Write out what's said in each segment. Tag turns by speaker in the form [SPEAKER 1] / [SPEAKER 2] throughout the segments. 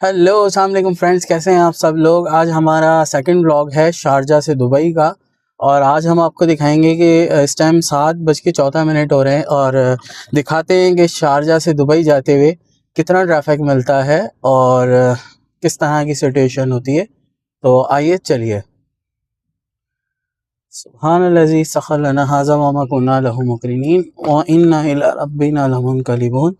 [SPEAKER 1] Hello अस्सलाम वालेकुम friends, कैसे हैं आप सब लोग। आज हमारा सेकंड व्लॉग है शारजा से दुबई का। और आज हम आपको दिखाएंगे कि इस टाइम 7:14 हो रहे हैं और दिखाते हैं कि शारजा से दुबई जाते हुए कितना ट्रैफिक मिलता है और किस तरह की सिचुएशन होती है। तो आइए चलिए। सुब्हानल्लज़ी सख़र लना हाज़ा व मा कुन्ना लहू मुक़रिनीन व इन्ना इला रब्बिना लमुनक़लिबून।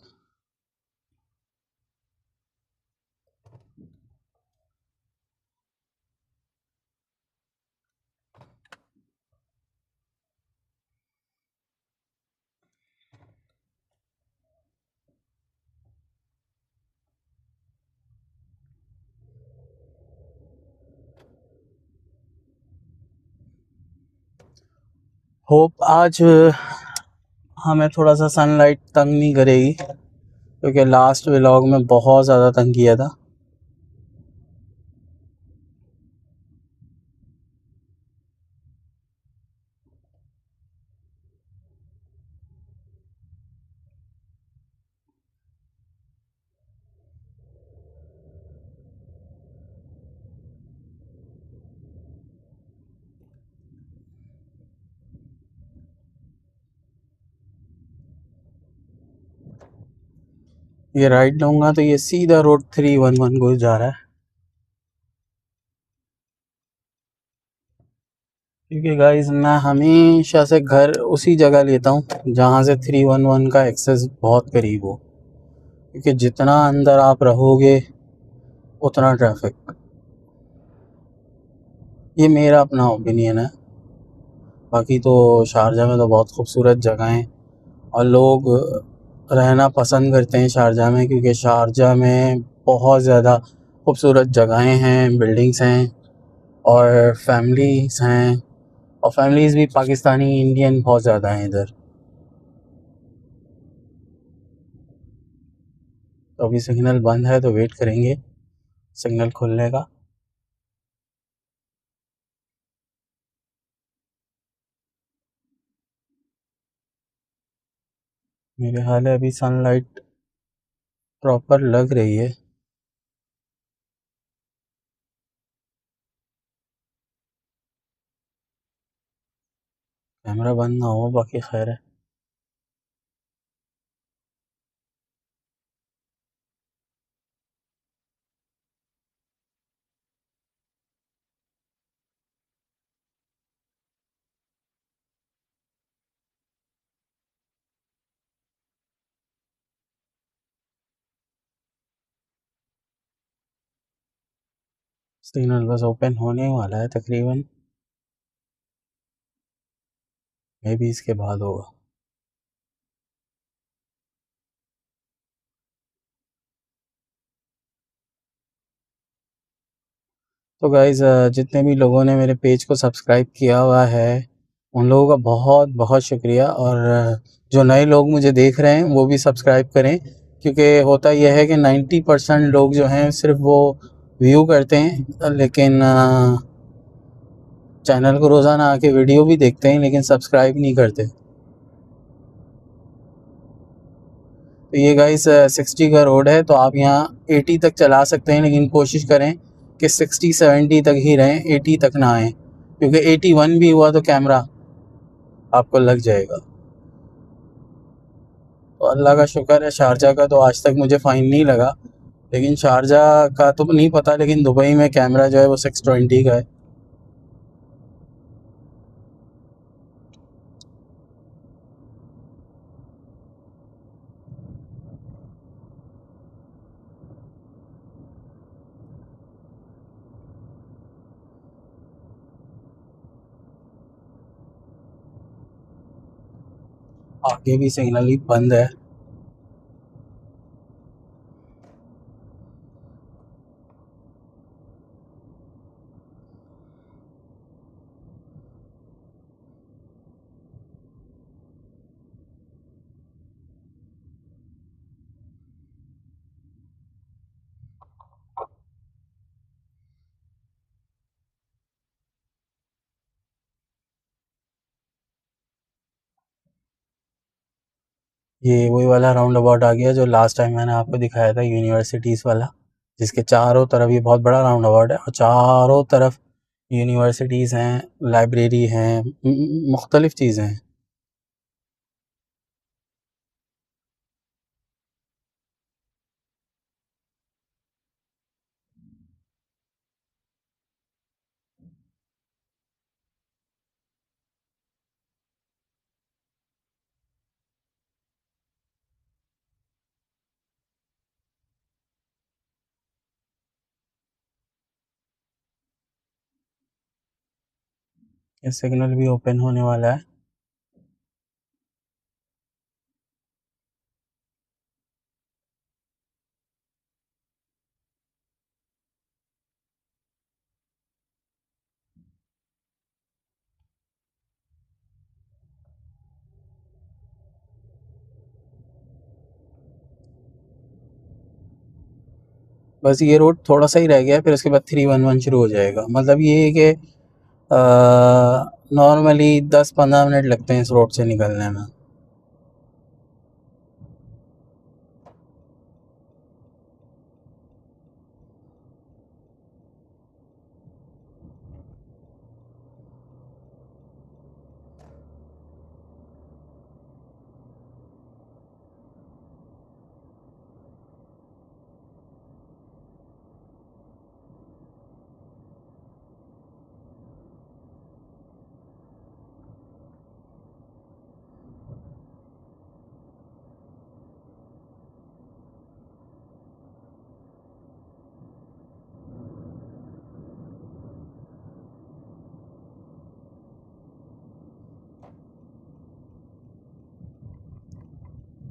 [SPEAKER 1] होप आज हमें थोड़ा सा सनलाइट तंग नहीं करेगी, क्योंकि लास्ट व्लॉग में बहुत ज़्यादा तंग किया था। ये राइट लूँगा तो ये सीधा रोड 311 को जा रहा है, क्योंकि गाइस मैं हमेशा से घर उसी जगह लेता हूँ जहाँ से 311 का एक्सेस बहुत करीब हो, क्योंकि जितना अंदर आप रहोगे उतना ट्रैफिक। ये मेरा अपना ओपिनियन है। बाकी तो शारजा में तो बहुत खूबसूरत जगह हैं और लोग रहना पसंद करते हैं शारजा में, क्योंकि शारजा में बहुत ज़्यादा खूबसूरत जगहें हैं, बिल्डिंग्स हैं और फैमिलीज़ हैं। और फैमिलीज़ भी पाकिस्तानी इंडियन बहुत ज़्यादा हैं इधर। तो अभी सिग्नल बंद है तो वेट करेंगे सिग्नल खुलने का। मेरे हाल है अभी सनलाइट प्रॉपर लग रही है। कैमरा बंद ना हो, बाकी खैर है। सिग्नल बस ओपन होने वाला है तकरीबन, मे भी इसके बाद होगा। तो गाइज़ जितने भी लोगों ने मेरे पेज को सब्सक्राइब किया हुआ है उन लोगों का बहुत बहुत शुक्रिया। और जो नए लोग मुझे देख रहे हैं वो भी सब्सक्राइब करें, क्योंकि होता यह है कि 90% लोग जो हैं सिर्फ वो व्यू करते हैं, लेकिन चैनल को रोज़ाना आके वीडियो भी देखते हैं लेकिन सब्सक्राइब नहीं करते। तो ये गाइस 60 का रोड है, तो आप यहाँ 80 तक चला सकते हैं, लेकिन कोशिश करें कि 60-70 तक ही रहें, 80 तक ना आएँ, क्योंकि 81 भी हुआ तो कैमरा आपको लग जाएगा। तो अल्लाह का शुक्र है शारजा का तो आज तक मुझे फ़ाइन नहीं लगा, लेकिन शारजा का तो नहीं पता, लेकिन दुबई में कैमरा जो है वो 620 का है। आगे भी सिग्नल ही बंद है। ये वही वाला राउंड अबाउट आ गया जो लास्ट टाइम मैंने आपको दिखाया था, यूनिवर्सिटीज़ वाला। जिसके चारों तरफ, ये बहुत बड़ा राउंड अबाउट है और चारों तरफ यूनिवर्सिटीज़ हैं, लाइब्रेरी हैं, मुख्तलिफ़ चीज़ें हैं। ये सिग्नल भी ओपन होने वाला है। बस ये रोड थोड़ा सा ही रह गया है, फिर उसके बाद 311 शुरू हो जाएगा। मतलब ये है कि नॉर्मली 10-15 मिनट लगते हैं इस रोड से निकलने में।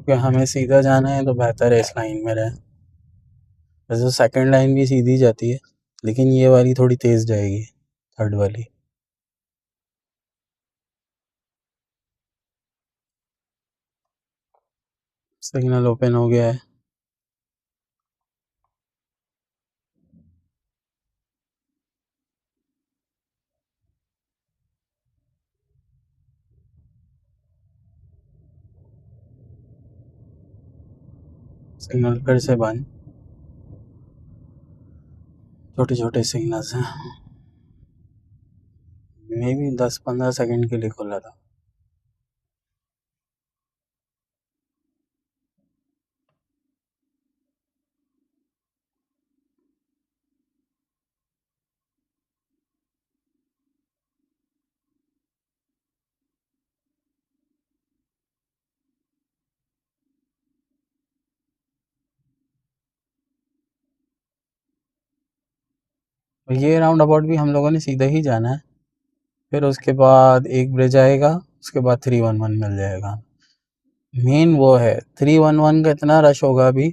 [SPEAKER 1] क्योंकि हमें सीधा जाना है तो बेहतर है इस लाइन में रहें। वैसे तो सेकंड लाइन भी सीधी जाती है, लेकिन ये वाली थोड़ी तेज़ जाएगी, थर्ड वाली। सिग्नल ओपन हो गया है। सिग्नल फिर से बंद। छोटे छोटे सिग्नल्स हैं, मे भी 10-15 सेकंड के लिए खुला था। और ये राउंड अबाउट भी हम लोगों ने सीधा ही जाना है, फिर उसके बाद एक ब्रिज आएगा, उसके बाद 311 मिल जाएगा। मेन वो है 311 का इतना रश होगा अभी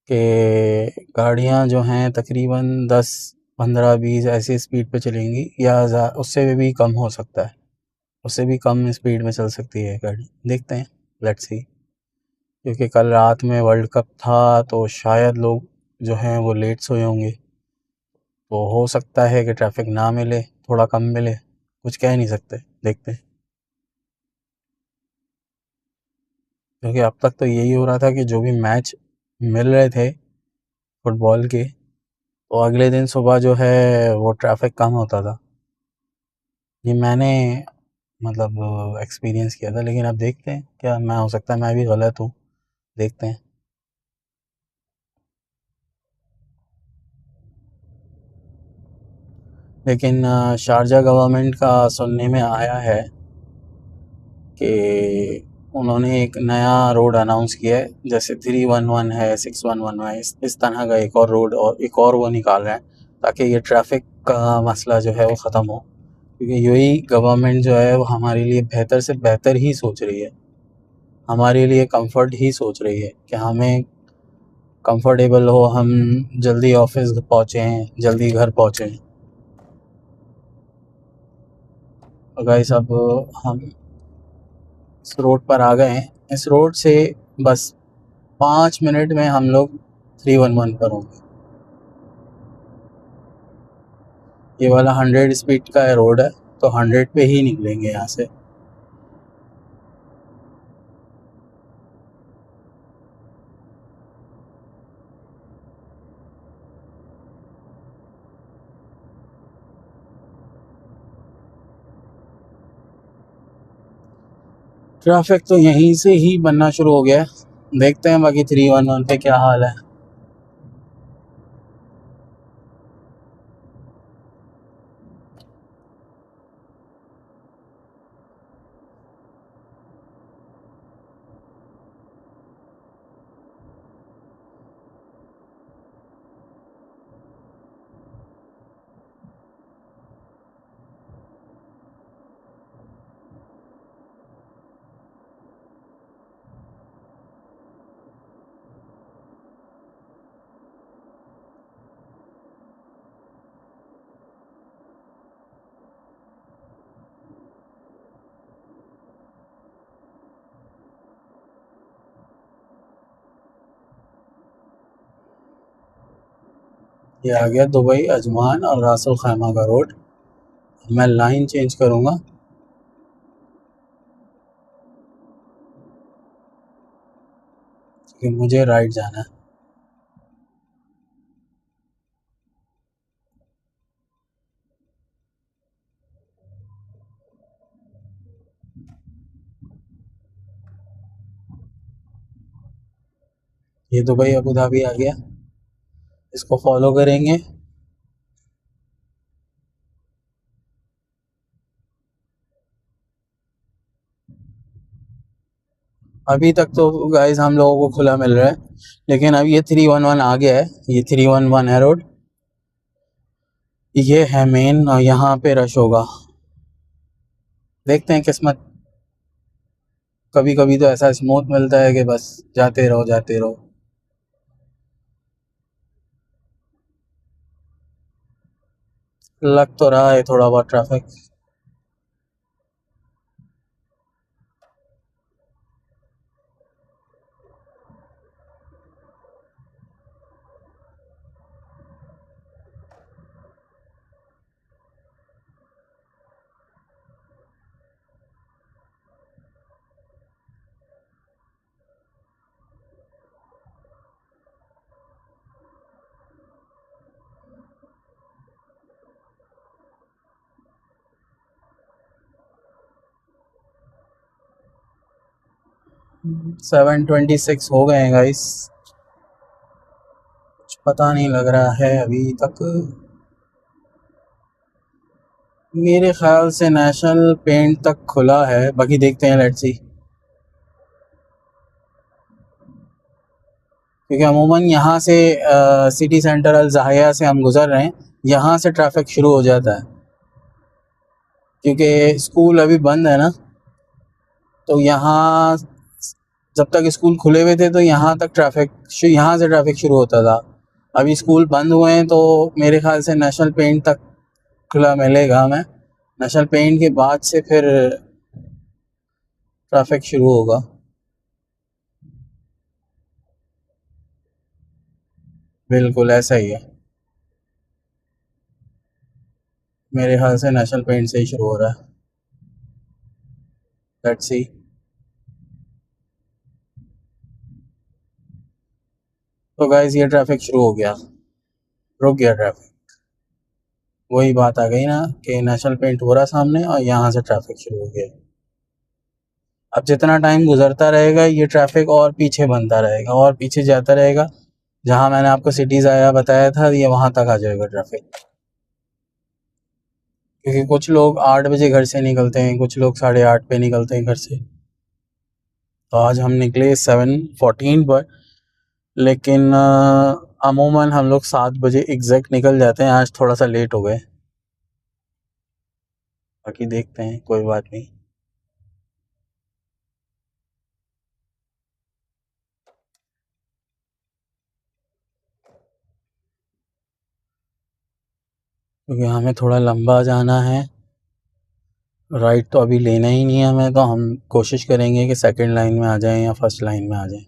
[SPEAKER 1] कि गाड़ियाँ जो हैं तकरीबन 10-15-20 ऐसी स्पीड पे चलेंगी, या उससे भी कम हो सकता है, उससे भी कम स्पीड में चल सकती है गाड़ी। देखते हैं, लेट्स सी। क्योंकि कल रात में वर्ल्ड कप था तो शायद लोग जो हैं वो लेट सोए होंगे, तो हो सकता है कि ट्रैफिक ना मिले, थोड़ा कम मिले, कुछ कह नहीं सकते, देखते हैं। क्योंकि अब तक तो यही हो रहा था कि जो भी मैच मिल रहे थे फुटबॉल के, तो अगले दिन सुबह जो है वो ट्रैफिक कम होता था। ये मैंने मतलब एक्सपीरियंस किया था, लेकिन अब देखते हैं क्या, मैं हो सकता है मैं भी गलत हूँ, देखते हैं। लेकिन शारजा गवर्नमेंट का सुनने में आया है कि उन्होंने एक नया रोड अनाउंस किया है, जैसे 311 है, 611 है, इस तरह का एक और रोड और एक और वो निकाल रहे हैं, ताकि ये ट्रैफिक का मसला जो है वो ख़त्म हो। क्योंकि यही गवर्नमेंट जो है वो हमारे लिए बेहतर से बेहतर ही सोच रही है, हमारे लिए कंफर्ट ही सोच रही है कि हमें कंफर्टेबल हो, हम जल्दी ऑफिस पहुँचें, जल्दी घर पहुँचें। तो गाइस अब हम इस रोड पर आ गए हैं। इस रोड से बस 5 मिनट में हम लोग 311 पर होंगे। ये वाला 100 स्पीड का रोड है, तो 100 पे ही निकलेंगे यहाँ से। ट्रैफिक तो यहीं से ही बनना शुरू हो गया है। देखते हैं बाकी 311 पे क्या हाल है। ये आ गया दुबई अजमान और रासल खैमा का रोड। मैं लाइन चेंज करूँगा क्योंकि मुझे राइट जाना है। ये दुबई अबू धाबी आ गया, इसको फॉलो करेंगे। अभी तक तो गाइस हम लोगों को खुला मिल रहा है, लेकिन अब ये 311 आ गया है। ये 311 है रोड, ये है मेन और यहाँ पे रश होगा। देखते हैं किस्मत, कभी कभी तो ऐसा स्मूथ मिलता है कि बस जाते रहो जाते रहो। लग तो रहा है थोड़ा बहुत ट्रैफिक। $726 हो गए हैं गाइस, कुछ पता नहीं लग रहा है अभी तक। मेरे ख्याल से नेशनल पेंट तक खुला है, बाकी देखते हैं, लेट्स सी। क्योंकि अमूमन यहाँ से सिटी सेंटर अल ज़ाहिया से हम गुज़र रहे हैं, यहाँ से ट्रैफिक शुरू हो जाता है। क्योंकि स्कूल अभी बंद है ना, तो यहाँ जब तक स्कूल खुले हुए थे तो यहाँ तक ट्रैफिक, यहाँ से ट्रैफिक शुरू होता था। अभी स्कूल बंद हुए हैं तो मेरे ख्याल से नेशनल पेंट तक खुला मिलेगा हमें। नेशनल पेंट के बाद से फिर ट्रैफिक शुरू होगा। बिल्कुल ऐसा ही है, मेरे ख्याल से नेशनल पेंट से ही शुरू हो रहा है। Let's see. तो गाइस ये ट्रैफिक शुरू हो गया, रुक गया ट्रैफिक। वही बात आ गई ना कि नेशनल पेंट हो रहा सामने और यहाँ से ट्रैफिक शुरू हो गया। अब जितना टाइम गुजरता रहेगा ये ट्रैफिक और पीछे बनता रहेगा और पीछे जाता रहेगा। जहाँ मैंने आपको सिटीज़ आया बताया था, ये वहाँ तक आ जाएगा ट्रैफिक। क्योंकि कुछ लोग 8 बजे घर से निकलते हैं, कुछ लोग 8:30 पे निकलते हैं घर से। तो आज हम निकले 7:14 पर, लेकिन अमूमन हम लोग 7 बजे एग्जैक्ट निकल जाते हैं। आज थोड़ा सा लेट हो गए, बाकी देखते हैं, कोई बात नहीं। क्योंकि हमें थोड़ा लंबा जाना है, राइट तो अभी लेना ही नहीं है हमें, तो हम कोशिश करेंगे कि सेकंड लाइन में आ जाएं या फर्स्ट लाइन में आ जाएं।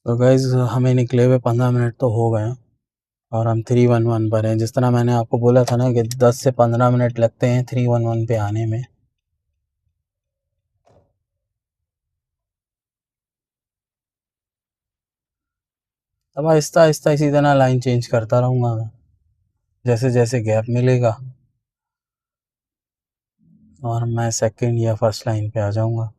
[SPEAKER 1] तो गाइज़ हमें निकले हुए 15 मिनट तो हो गए हैं और हम 311 पर हैं। जिस तरह मैंने आपको बोला था ना कि 10 से 15 मिनट लगते हैं 311 पे आने में। अब आहिस्ता आहिस्ता इसी तरह लाइन चेंज करता रहूँगा मैं, जैसे जैसे गैप मिलेगा, और मैं सेकंड या फर्स्ट लाइन पे आ जाऊँगा।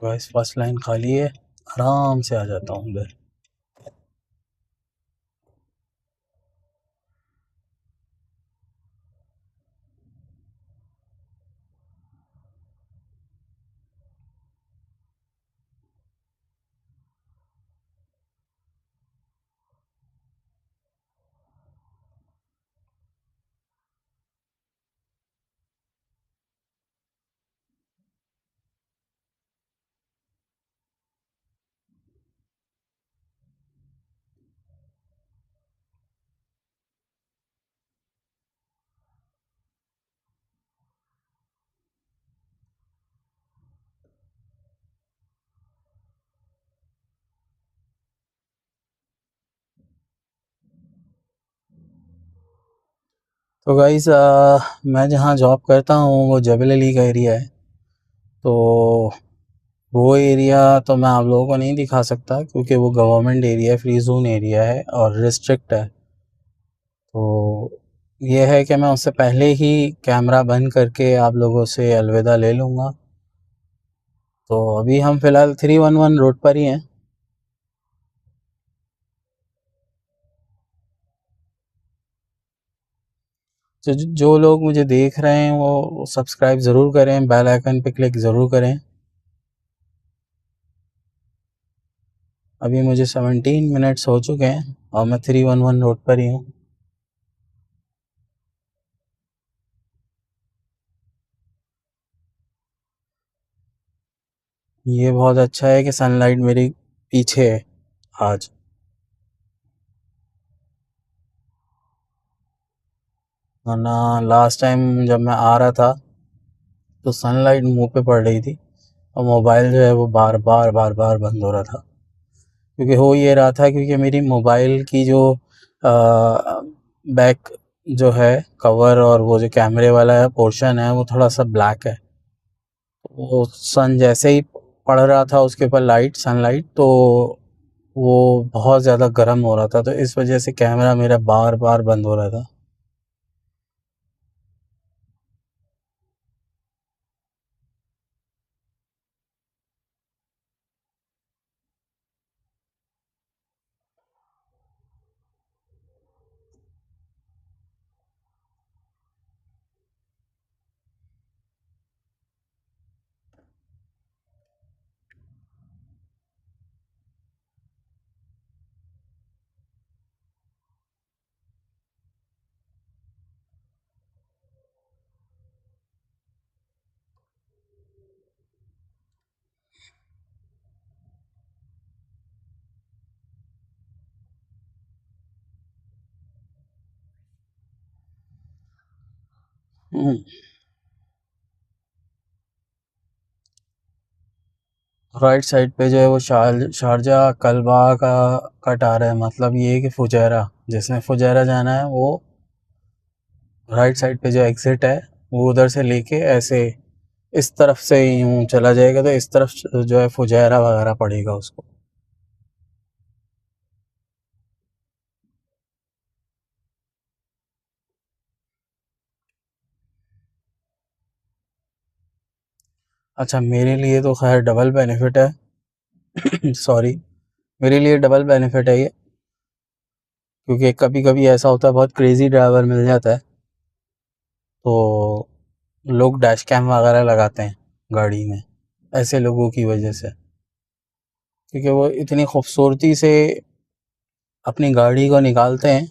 [SPEAKER 1] गाइस फर्स्ट लाइन खाली है, आराम से आ जाता हूँ उधर। तो गाइस मैं जहाँ जॉब करता हूँ वो जबल अली का एरिया है। तो वो एरिया तो मैं आप लोगों को नहीं दिखा सकता क्योंकि वो गवर्नमेंट एरिया है, फ्री जोन एरिया है और रिस्ट्रिक्ट है। तो ये है कि मैं उससे पहले ही कैमरा बंद करके आप लोगों से अलविदा ले लूँगा। तो अभी हम फ़िलहाल 311 रोड पर ही हैं। जो लोग मुझे देख रहे हैं वो सब्सक्राइब ज़रूर करें, बेल आइकन पे क्लिक ज़रूर करें। अभी मुझे 17 मिनट्स हो चुके हैं और मैं 311 रोड पर ही हूँ। ये बहुत अच्छा है कि सनलाइट मेरी पीछे है आज, वरना लास्ट टाइम जब मैं आ रहा था तो सनलाइट मुंह पे पड़ रही थी और मोबाइल जो है वो बार बार बार बार बंद हो रहा था। क्योंकि हो ये रहा था क्योंकि मेरी मोबाइल की जो बैक जो है कवर और वो जो कैमरे वाला है पोर्शन है वो थोड़ा सा ब्लैक है। वो सन जैसे ही पड़ रहा था उसके ऊपर लाइट, सनलाइट, तो वो बहुत ज़्यादा गर्म हो रहा था, तो इस वजह से कैमरा मेरा बार बार बंद हो रहा था। राइट साइड पे जो है वो शारजा कलबा का कट आ रहा है, मतलब ये है कि फुजैरा, जिसने फुजैरा जाना है वो राइट साइड पे जो एग्ज़िट है वो उधर से लेके ऐसे इस तरफ से यूँ चला जाएगा तो इस तरफ जो है फुजैरा वगैरह पड़ेगा उसको। अच्छा, मेरे लिए तो खैर डबल बेनिफिट है सॉरी, मेरे लिए डबल बेनिफिट है ये, क्योंकि कभी कभी ऐसा होता है बहुत क्रेज़ी ड्राइवर मिल जाता है तो लोग डैश कैम वगैरह लगाते हैं गाड़ी में, ऐसे लोगों की वजह से, क्योंकि वो इतनी खूबसूरती से अपनी गाड़ी को निकालते हैं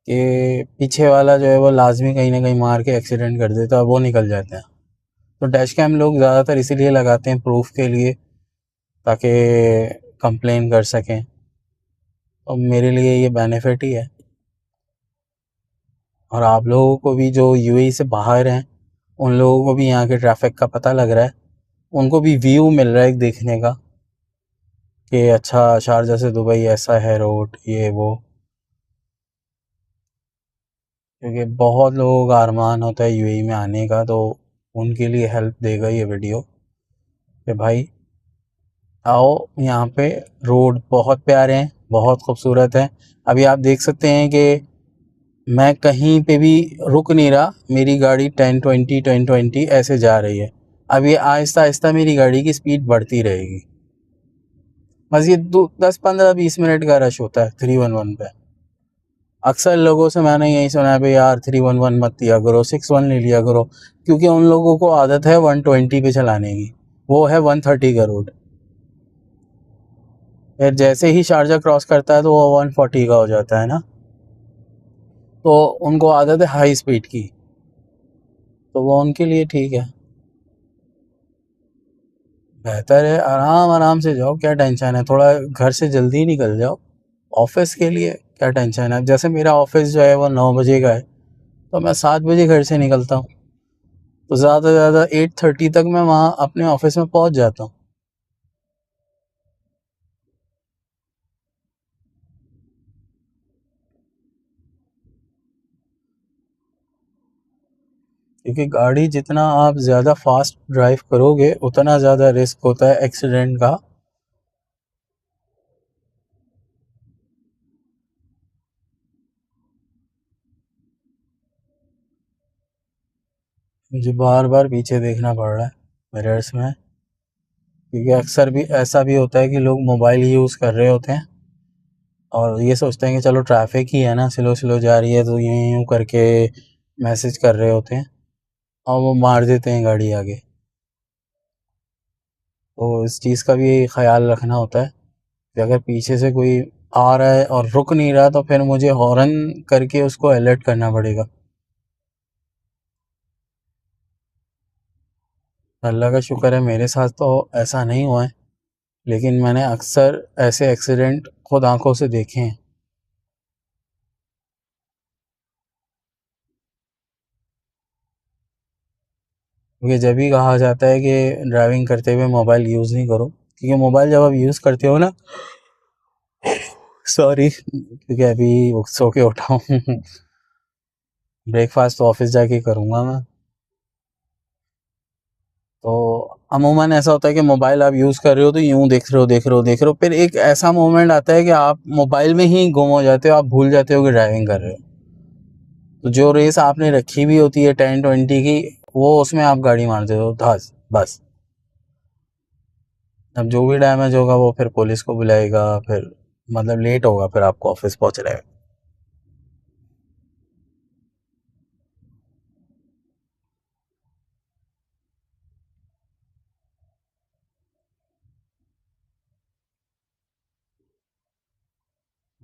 [SPEAKER 1] कि पीछे वाला जो है वो लाजमी कहीं ना कहीं मार के एक्सीडेंट कर देता है, वो निकल जाते हैं। तो डैश कैम लोग ज़्यादातर इसीलिए लगाते हैं प्रूफ के लिए, ताकि कंप्लेन कर सकें। तो मेरे लिए ये बेनिफिट ही है। और आप लोगों को भी जो यूएई से बाहर हैं, उन लोगों को भी यहाँ के ट्रैफिक का पता लग रहा है, उनको भी व्यू मिल रहा है एक देखने का कि अच्छा शारजा से दुबई ऐसा है रोड, ये वो। क्योंकि बहुत लोगों का अरमान होता है यूएई में आने का, तो उनके लिए हेल्प देगा ये वीडियो कि भाई आओ यहाँ पे। रोड बहुत प्यारे हैं, बहुत खूबसूरत हैं। अभी आप देख सकते हैं कि मैं कहीं पे भी रुक नहीं रहा, मेरी गाड़ी 10-20 ऐसे जा रही है। अब ये आहिस्ता आहिस्ता मेरी गाड़ी की स्पीड बढ़ती रहेगी। बस ये 10-15-20 मिनट का रश होता है 311 पे। अक्सर लोगों से मैंने यही सुना है, भाई यार 311 मत लिया करो, 61 ले लिया करो, क्योंकि उन लोगों को आदत है 120 पे चलाने की। वो है 130 का रोड। फिर जैसे ही शारजा क्रॉस करता है तो वो 140 का हो जाता है ना, तो उनको आदत है हाई स्पीड की, तो वो उनके लिए ठीक है, बेहतर है। आराम आराम से जाओ, क्या टेंशन है, थोड़ा घर से जल्दी निकल जाओ ऑफिस के लिए, क्या टेंशन है। जैसे मेरा ऑफिस जो है वो 9 बजे का है, तो मैं 7 बजे घर से निकलता हूँ, तो ज़्यादा से ज़्यादा 8:30 तक मैं वहाँ अपने ऑफिस में पहुँच जाता हूँ। क्योंकि गाड़ी जितना आप ज़्यादा फास्ट ड्राइव करोगे उतना ज़्यादा रिस्क होता है एक्सीडेंट का। मुझे बार बार पीछे देखना पड़ रहा है मिरर्स में, क्योंकि अक्सर भी ऐसा भी होता है कि लोग मोबाइल यूज़ कर रहे होते हैं और ये सोचते हैं कि चलो ट्रैफिक ही है ना, स्लो स्लो जा रही है, तो यूँ यूँ करके मैसेज कर रहे होते हैं और वो मार देते हैं गाड़ी आगे। तो इस चीज़ का भी ख्याल रखना होता है कि अगर पीछे से कोई आ रहा है और रुक नहीं रहा, तो फिर मुझे हॉर्न करके उसको अलर्ट करना पड़ेगा। अल्लाह का शुक्र है मेरे साथ तो ऐसा नहीं हुआ है, लेकिन मैंने अक्सर ऐसे एक्सीडेंट खुद आंखों से देखे हैं। क्योंकि जब भी कहा जाता है कि ड्राइविंग करते हुए मोबाइल यूज़ नहीं करो, क्योंकि मोबाइल जब आप यूज़ करते हो ना, सॉरी, क्योंकि अभी सो के उठा हूँ ब्रेकफास्ट तो ऑफिस जाके करूँगा मैं। तो अमूमन ऐसा होता है कि मोबाइल आप यूज़ कर रहे हो तो यूँ देख रहे हो, फिर एक ऐसा मोमेंट आता है कि आप मोबाइल में ही गुम हो जाते हो, आप भूल जाते हो कि ड्राइविंग कर रहे हो। तो जो रेस आपने रखी भी होती है 10-20 की, वो उसमें आप गाड़ी मार देते हो धस बस। अब जो भी डैमेज होगा वो फिर पुलिस को बुलाएगा, फिर मतलब लेट होगा फिर आपको ऑफिस पहुंच रहे।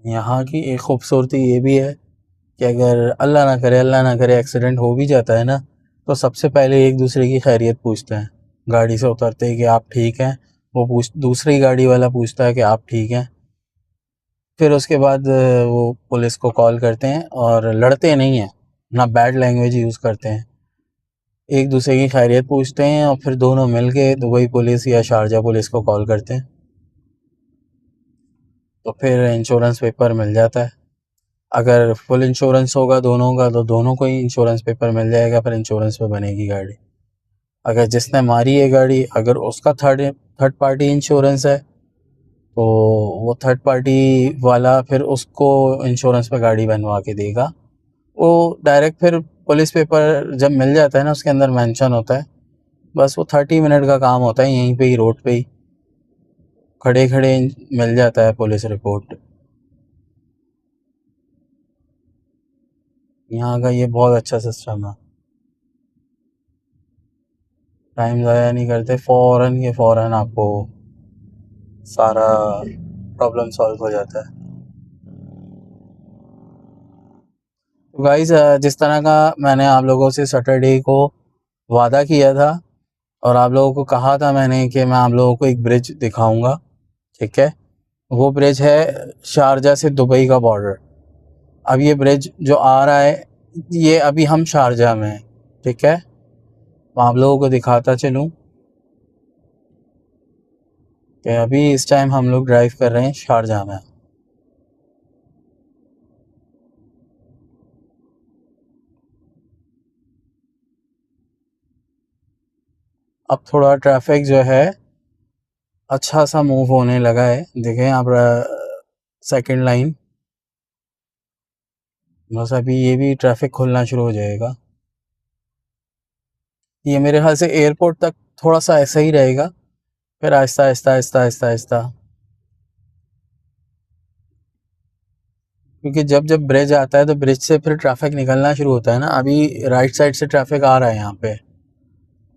[SPEAKER 1] यहाँ की एक खूबसूरती ये भी है कि अगर अल्लाह ना करे एक्सीडेंट हो भी जाता है ना, तो सबसे पहले एक दूसरे की खैरियत पूछते हैं। गाड़ी से उतरते ही कि आप ठीक हैं, वो दूसरी गाड़ी वाला पूछता है कि आप ठीक हैं। फिर उसके बाद वो पुलिस को कॉल करते हैं और लड़ते नहीं हैं, ना बैड लैंग्वेज यूज़ करते हैं, एक दूसरे की खैरियत पूछते हैं और फिर दोनों मिल के दुबई पुलिस या शारजा पुलिस को कॉल करते हैं। तो फिर इंश्योरेंस पेपर मिल जाता है। अगर फुल इंश्योरेंस होगा दोनों का, तो दोनों को ही इंश्योरेंस पेपर मिल जाएगा, फिर इंश्योरेंस पे बनेगी गाड़ी। अगर जिसने मारी है गाड़ी, अगर उसका थर्ड थर्ड पार्टी इंश्योरेंस है, तो वो थर्ड पार्टी वाला फिर उसको इंश्योरेंस पे गाड़ी बनवा के देगा। वो डायरेक्ट फिर पुलिस पेपर जब मिल जाता है ना, उसके अंदर मेंशन होता है, बस वो 30 मिनट का काम होता है, यहीं पे ही रोड पे ही खड़े खड़े मिल जाता है पुलिस रिपोर्ट। यहाँ का ये बहुत अच्छा सिस्टम है, टाइम ज़ाया नहीं करते, फ़ौरन के फ़ौरन आपको सारा प्रॉब्लम सॉल्व हो जाता है। तो गाइस, जिस तरह का मैंने आप लोगों से सैटरडे को वादा किया था और आप लोगों को कहा था मैंने कि मैं आप लोगों को एक ब्रिज दिखाऊंगा, ठीक है। वो ब्रिज है शारजा से दुबई का बॉर्डर। अब ये ब्रिज जो आ रहा है, ये अभी हम शारजा में हैं, ठीक है। मैं आप लोगों को दिखाता चलूँ कि अभी इस टाइम हम लोग ड्राइव कर रहे हैं शारजा में। अब थोड़ा ट्रैफिक जो है अच्छा सा मूव होने लगा है, देखें आप सेकंड लाइन, बस अभी ये भी ट्रैफिक खुलना शुरू हो जाएगा। ये मेरे ख्याल से एयरपोर्ट तक थोड़ा सा ऐसा ही रहेगा, फिर आहिस्ता आहिस्ता आहिस्ता आहिस्ता आहिस्ता, क्योंकि जब जब ब्रिज आता है तो ब्रिज से फिर ट्रैफिक निकलना शुरू होता है ना। अभी राइट साइड से ट्रैफिक आ रहा है यहाँ पे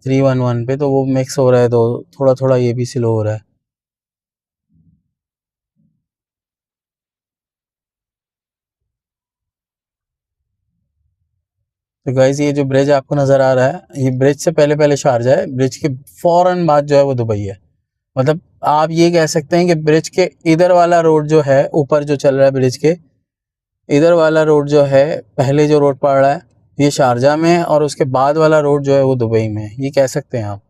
[SPEAKER 1] 311 पे, तो वो मिक्स हो रहा है, तो थोड़ा थोड़ा ये भी स्लो हो रहा है। तो गाइस ये जो ब्रिज आपको नज़र आ रहा है, ये ब्रिज से पहले पहले शारजा है, ब्रिज के फ़ौरन बाद जो है वो दुबई है। मतलब आप ये कह सकते हैं कि ब्रिज के इधर वाला रोड जो है, ऊपर जो चल रहा है ब्रिज के इधर वाला रोड जो है, पहले जो रोड पड़ रहा है ये शारजा में है, और उसके बाद वाला रोड जो है वो दुबई में है, ये कह सकते हैं आप।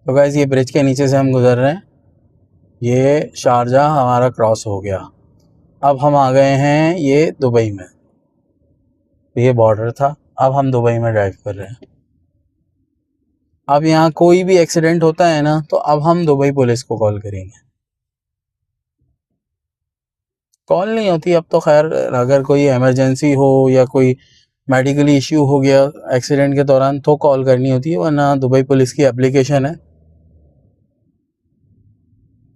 [SPEAKER 1] तो गाइस ये ब्रिज के नीचे से हम गुजर रहे हैं, ये शारजा हमारा क्रॉस हो गया। अब हम आ गए हैं ये दुबई में, ये बॉर्डर था, अब हम दुबई में ड्राइव कर रहे हैं। अब यहाँ कोई भी एक्सीडेंट होता है ना, तो अब हम दुबई पुलिस को कॉल करेंगे। कॉल नहीं होती अब तो, खैर अगर कोई इमरजेंसी हो या कोई मेडिकल इश्यू हो गया एक्सीडेंट के दौरान तो कॉल करनी होती है, वरना दुबई पुलिस की एप्लीकेशन है।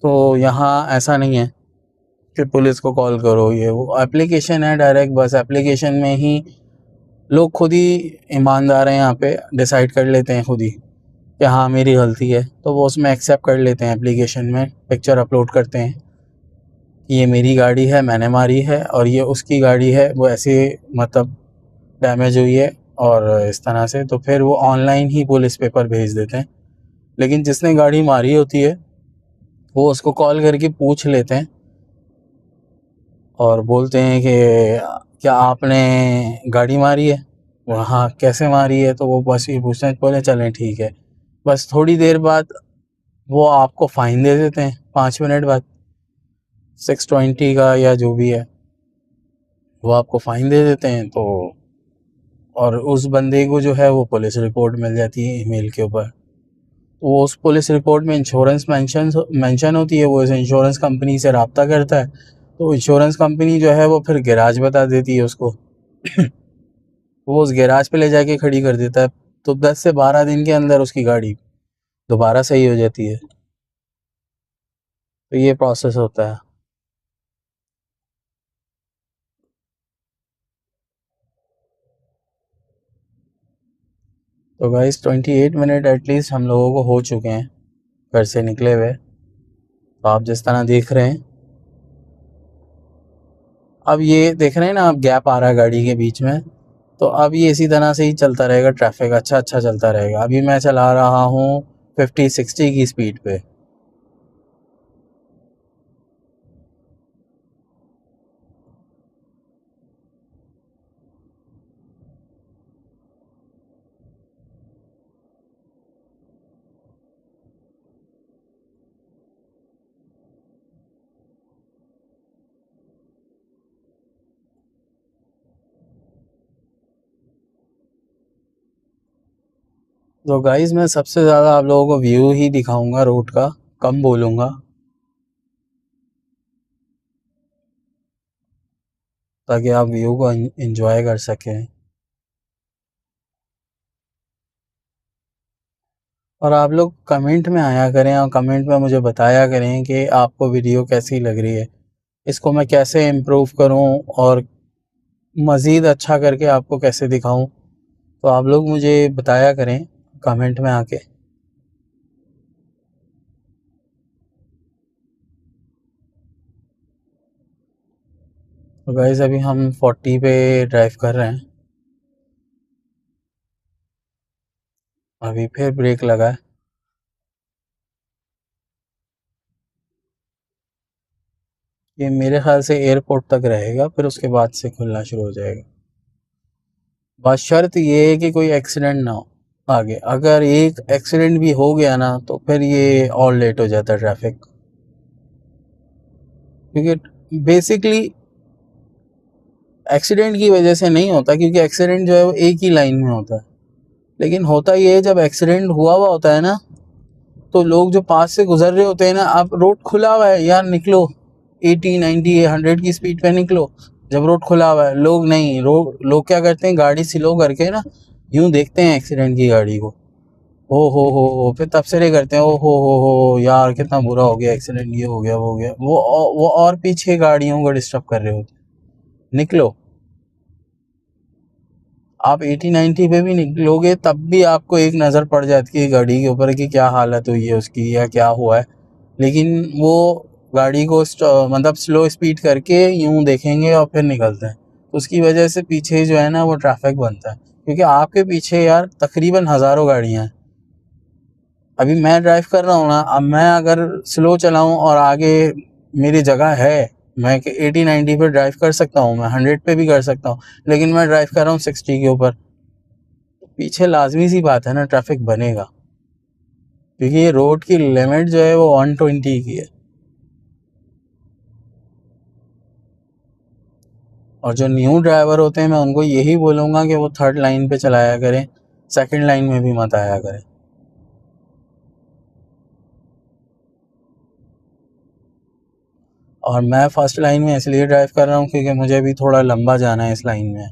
[SPEAKER 1] तो यहाँ ऐसा नहीं है कि पुलिस को कॉल करो, ये वो एप्लीकेशन है डायरेक्ट, बस एप्लीकेशन में ही लोग खुद ही ईमानदार हैं, यहाँ पे डिसाइड कर लेते हैं खुद ही कि हाँ मेरी गलती है, तो वो उसमें एक्सेप्ट कर लेते हैं। एप्लीकेशन में पिक्चर अपलोड करते हैं कि ये मेरी गाड़ी है, मैंने मारी है, और ये उसकी गाड़ी है, वो ऐसे मतलब डैमेज हुई है और इस तरह से, तो फिर वो ऑनलाइन ही पुलिस पेपर भेज देते हैं। लेकिन जिसने गाड़ी मारी होती है वो उसको कॉल करके पूछ लेते हैं और बोलते हैं कि क्या आपने गाड़ी मारी है, वो हाँ कैसे मारी है, तो वो बस ये पूछते हैं, बोले चलें ठीक है। बस थोड़ी देर बाद वो आपको फ़ाइन दे देते हैं, 5 मिनट बाद 620 का या जो भी है वो आपको फ़ाइन दे देते हैं। तो और उस बंदे को जो है वो पुलिस रिपोर्ट मिल जाती है ईमेल के ऊपर। तो वो उस पुलिस रिपोर्ट में इंश्योरेंस मेंशन होती है, वो इस इंश्योरेंस कंपनी से रब्ता करता है, तो इंश्योरेंस कंपनी जो है वो फिर गैराज बता देती है उसको। वो उस गैराज पे ले जाके खड़ी कर देता है, तो 10 से 12 दिन के अंदर उसकी गाड़ी दोबारा सही हो जाती है। तो ये प्रोसेस होता है। तो गाइस 28 मिनट एटलीस्ट हम लोगों को हो चुके हैं घर से निकले हुए। तो आप जिस तरह देख रहे हैं, अब ये देख रहे हैं ना आप, गैप आ रहा है गाड़ी के बीच में, तो अब ये इसी तरह से ही चलता रहेगा, ट्रैफिक अच्छा अच्छा चलता रहेगा। अभी मैं चला रहा हूँ 50-60 की स्पीड पे। तो गाइस मैं सबसे ज़्यादा आप लोगों को व्यू ही दिखाऊंगा रोड का, कम बोलूँगा, ताकि आप व्यू को एंजॉय कर सकें। और आप लोग कमेंट में आया करें और कमेंट में मुझे बताया करें कि आपको वीडियो कैसी लग रही है, इसको मैं कैसे इम्प्रूव करूं और मज़ीद अच्छा करके आपको कैसे दिखाऊं। तो आप लोग मुझे बताया करें कमेंट में आके। तो गाइस अभी हम 40 पे ड्राइव कर रहे हैं। अभी फिर ब्रेक लगा है। ये मेरे ख्याल से एयरपोर्ट तक रहेगा, फिर उसके बाद से खुलना शुरू हो जाएगा। बस शर्त ये है कि कोई एक्सीडेंट ना हो आगे। अगर एक एक्सीडेंट भी हो गया ना तो फिर ये और लेट हो जाता है ट्रैफिक, क्योंकि बेसिकली एक्सीडेंट की वजह से नहीं होता, क्योंकि एक्सीडेंट जो है वो एक ही लाइन में होता है। लेकिन होता ये है, जब एक्सीडेंट हुआ होता है ना, तो लोग जो पास से गुजर रहे होते हैं ना, आप रोड खुला हुआ है यार, निकलो 80 90 100 की स्पीड पे निकलो। जब रोड खुला हुआ है, लोग क्या करते हैं, गाड़ी स्लो करके ना यूं देखते हैं एक्सीडेंट की गाड़ी को। हो फिर तबसरे करते हैं, ओ हो यार कितना बुरा हो गया एक्सीडेंट, ये हो गया वो हो गया। वो और पीछे गाड़ियों को डिस्टर्ब कर रहे होते हैं। निकलो, आप 80 90 पे भी निकलोगे तब भी आपको एक नज़र पड़ जाती है गाड़ी के ऊपर कि क्या हालत हुई है उसकी या क्या हुआ है। लेकिन वो गाड़ी को मतलब स्लो स्पीड करके यूं देखेंगे और फिर निकलते हैं। तो उसकी वजह से पीछे जो है ना वो ट्रैफिक बनता है, क्योंकि आपके पीछे यार तकरीबन हज़ारों गाड़ियाँ हैं। अभी मैं ड्राइव कर रहा हूँ ना, अब मैं अगर स्लो चलाऊँ और आगे मेरी जगह है, मैं 80 90 पे ड्राइव कर सकता हूँ, मैं 100 पे भी कर सकता हूँ, लेकिन मैं ड्राइव कर रहा हूँ 60 के ऊपर। पीछे लाजमी सी बात है ना ट्रैफिक बनेगा, क्योंकि ये रोड की लिमिट जो है वो 120 की है। और जो न्यू ड्राइवर होते हैं मैं उनको यही बोलूँगा कि वो थर्ड लाइन पे चलाया करें, सेकंड लाइन में भी मत आया करें। और मैं फर्स्ट लाइन में इसलिए ड्राइव कर रहा हूँ क्योंकि मुझे भी थोड़ा लंबा जाना है इस लाइन में,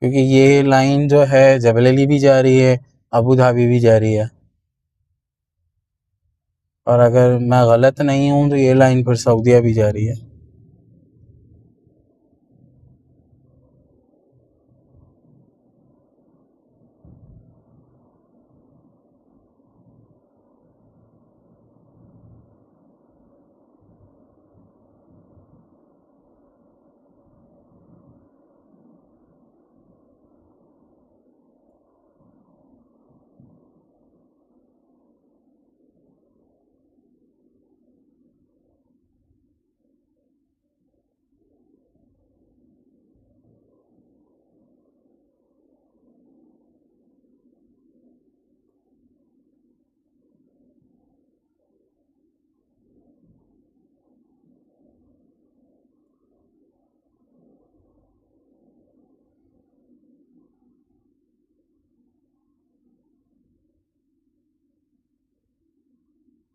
[SPEAKER 1] क्योंकि ये लाइन जो है जबल अली भी जा रही है, अबू धाबी भी जा रही है। और अगर मैं गलत नहीं हूँ तो ये लाइन फिर सऊदीया भी जा रही है।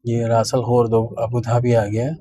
[SPEAKER 1] ये रासल होर दो अबू धाबी आ गया है।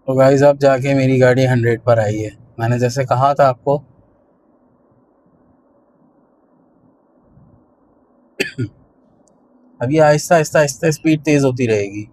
[SPEAKER 1] तो गाइस अब जाके मेरी गाड़ी 100 पर आई है, मैंने जैसे कहा था आपको। अभी आहिस्ता आहिस्ता आहिस्ता स्पीड तेज़ होती रहेगी।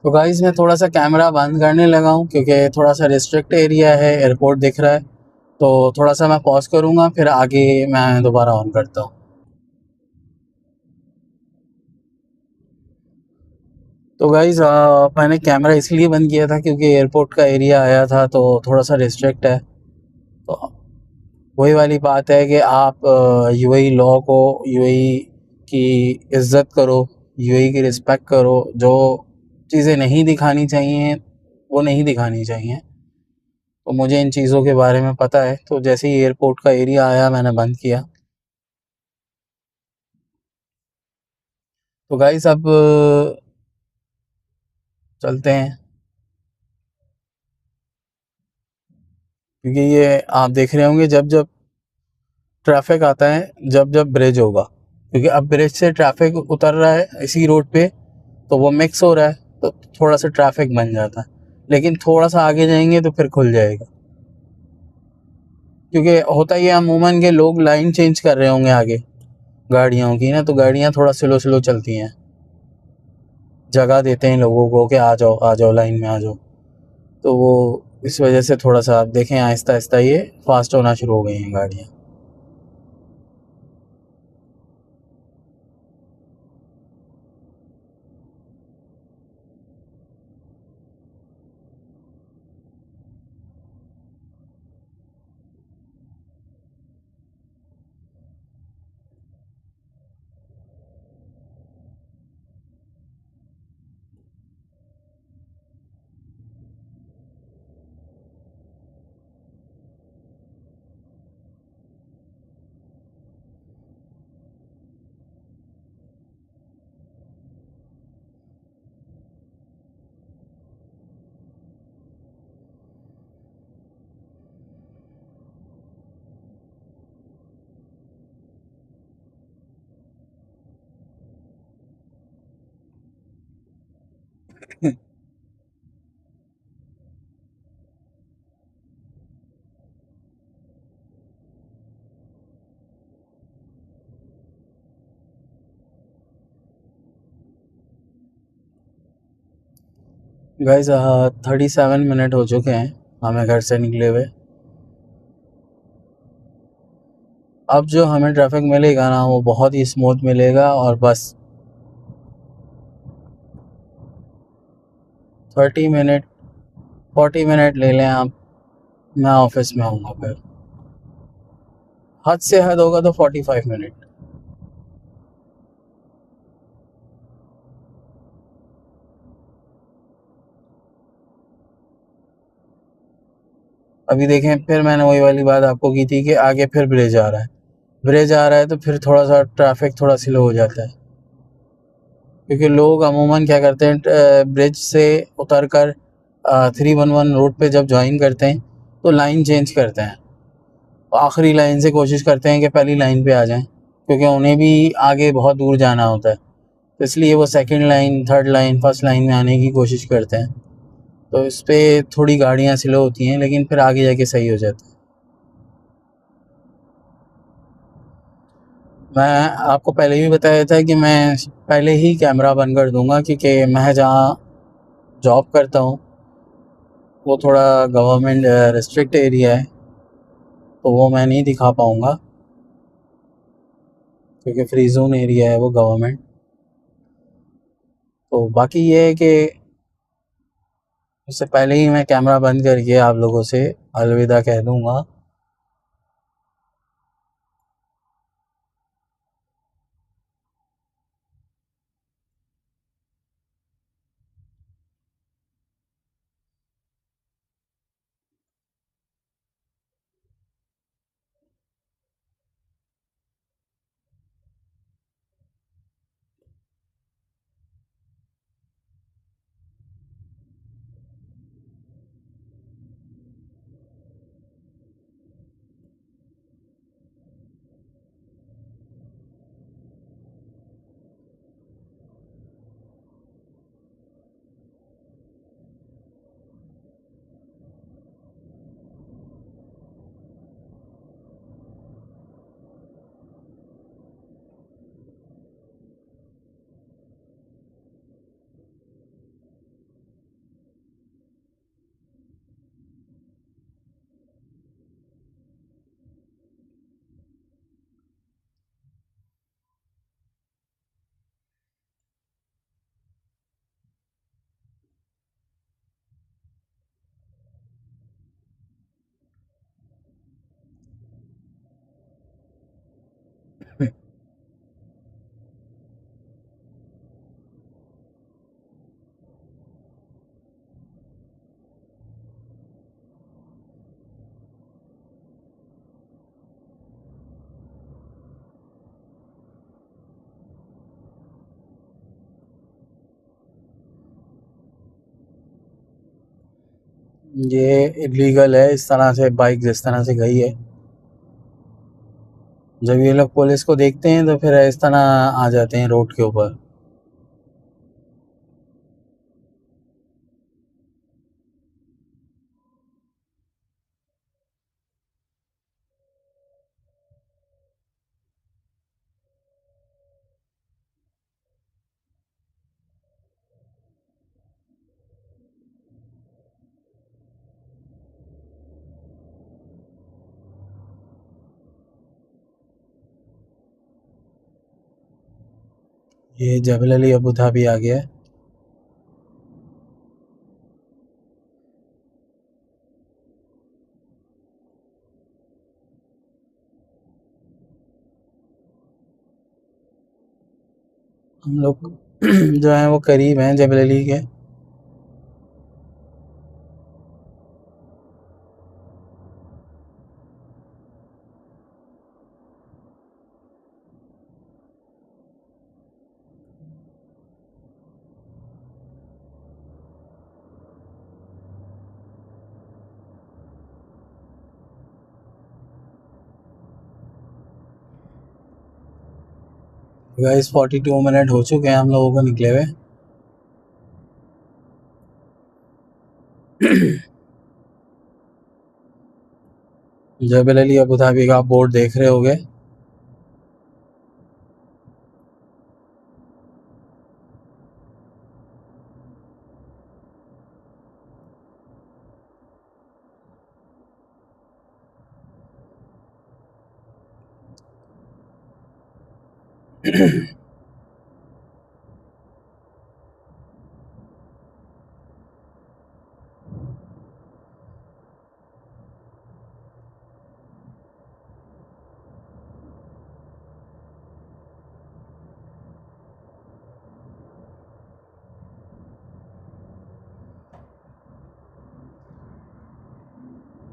[SPEAKER 1] तो गाइस मैं थोड़ा सा कैमरा बंद करने लगा हूँ, क्योंकि थोड़ा सा रिस्ट्रिक्ट एरिया है, एयरपोर्ट दिख रहा है। तो थोड़ा सा मैं पॉज करूँगा, फिर आगे मैं दोबारा ऑन करता हूँ। तो गाइज़ मैंने कैमरा इसलिए बंद किया था क्योंकि एयरपोर्ट का एरिया आया था तो थोड़ा-सा रिस्ट्रिक्ट है। तो वही वाली बात है कि आप यूएई लॉ को, यूएई की इज़्ज़त करो, यूएई की रिस्पेक्ट करो। जो चीज़ें नहीं दिखानी चाहिए, वो नहीं दिखानी चाहिए। तो मुझे इन चीज़ों के बारे में पता है, तो जैसे ही एयरपोर्ट का एरिया आया मैंने बंद किया। तो गाइज़ अब चलते हैं, क्योंकि ये आप देख रहे होंगे जब-जब ट्रैफ़िक आता है, जब-जब ब्रिज होगा, क्योंकि अब ब्रिज से ट्रैफ़िक उतर रहा है इसी रोड पे, तो वो मिक्स हो रहा है, तो थोड़ा-सा ट्रैफ़िक बन जाता है। लेकिन थोड़ा-सा आगे जाएँगे तो फिर खुल जाएगा, क्योंकि होता ये अमूमन के लोग लाइन चेंज कर रहे होंगे आगे गाड़ियों की ना, तो गाड़ियाँ थोड़ा स्लो-स्लो चलती हैं। जगह देते हैं लोगों को कि आ जाओ लाइन में आ जाओ। तो वो इस वजह से थोड़ा-सा आप देखें आहिस्ता-आहिस्ता ये फ़ास्ट होना शुरू हो गई हैं गाड़ियाँ। गाइज़ 37 मिनट हो चुके हैं हमें घर से निकले हुए। अब जो हमें ट्रैफ़िक मिलेगा ना वो बहुत ही स्मूथ मिलेगा, और बस 30 मिनट 40 मिनट ले लें आप, मैं ऑफ़िस में आऊँगा फिर। हद से हद होगा तो 45 मिनट। अभी देखें, फिर मैंने वही वाली बात आपको की थी कि आगे फिर ब्रिज आ रहा है। ब्रिज आ रहा है तो फिर थोड़ा-सा ट्रैफ़िक थोड़ा स्लो हो जाता है। क्योंकि लोग अमूमन क्या करते हैं, ब्रिज से उतर कर 311 रोड पे जब जॉइन करते हैं तो लाइन चेंज करते हैं। आखिरी लाइन से कोशिश करते हैं कि पहली लाइन पे आ जाएँ, क्योंकि उन्हें भी आगे बहुत दूर जाना होता है। तो इसलिए वो second line, third line, first line में आने की कोशिश करते हैं। तो इस पे थोड़ी गाड़ियाँ स्लो होती हैं, लेकिन फिर आगे जाके सही हो जाता है। मैं आपको पहले भी बताया था कि मैं पहले ही कैमरा बंद कर दूँगा, क्योंकि मैं जहाँ जॉब करता हूँ वो थोड़ा गवर्नमेंट रिस्ट्रिक्ट एरिया है, तो वो मैं नहीं दिखा पाऊँगा, क्योंकि फ्री ज़ोन एरिया है वो गवर्नमेंट। तो बाकी ये है कि उससे पहले ही मैं कैमरा बंद करके आप लोगों से अलविदा कह दूँगा। ये इलीगल है इस तरह से बाइक जिस तरह से गई है। जब ये लोग पुलिस को देखते हैं तो फिर इस तरह आ जाते हैं रोड के ऊपर। ये जबल अली अबू धाबी आ गया है। हम लोग जो हैं वो करीब हैं जबल अली के। गाइस 42 मिनट हो चुके हैं हम लोगों को निकले हुए। जबल अली अबू धाबी का आप बोर्ड देख रहे होगे।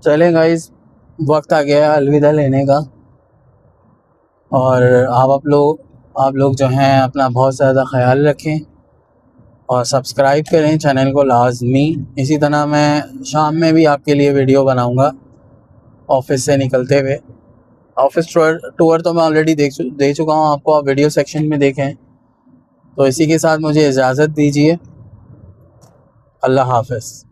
[SPEAKER 1] चलें गाइस, वक्त आ गया है अलविदा लेने का। और आप लोग जो हैं अपना बहुत ज़्यादा ख्याल रखें और सब्सक्राइब करें चैनल को लाजमी। इसी तरह मैं शाम में भी आपके लिए वीडियो बनाऊंगा ऑफिस से निकलते हुए। ऑफिस टूर तो मैं ऑलरेडी दे चुका हूं आपको, आप वीडियो सेक्शन में देखें। तो इसी के साथ मुझे इजाज़त दीजिए। अल्लाह हाफ़िज़।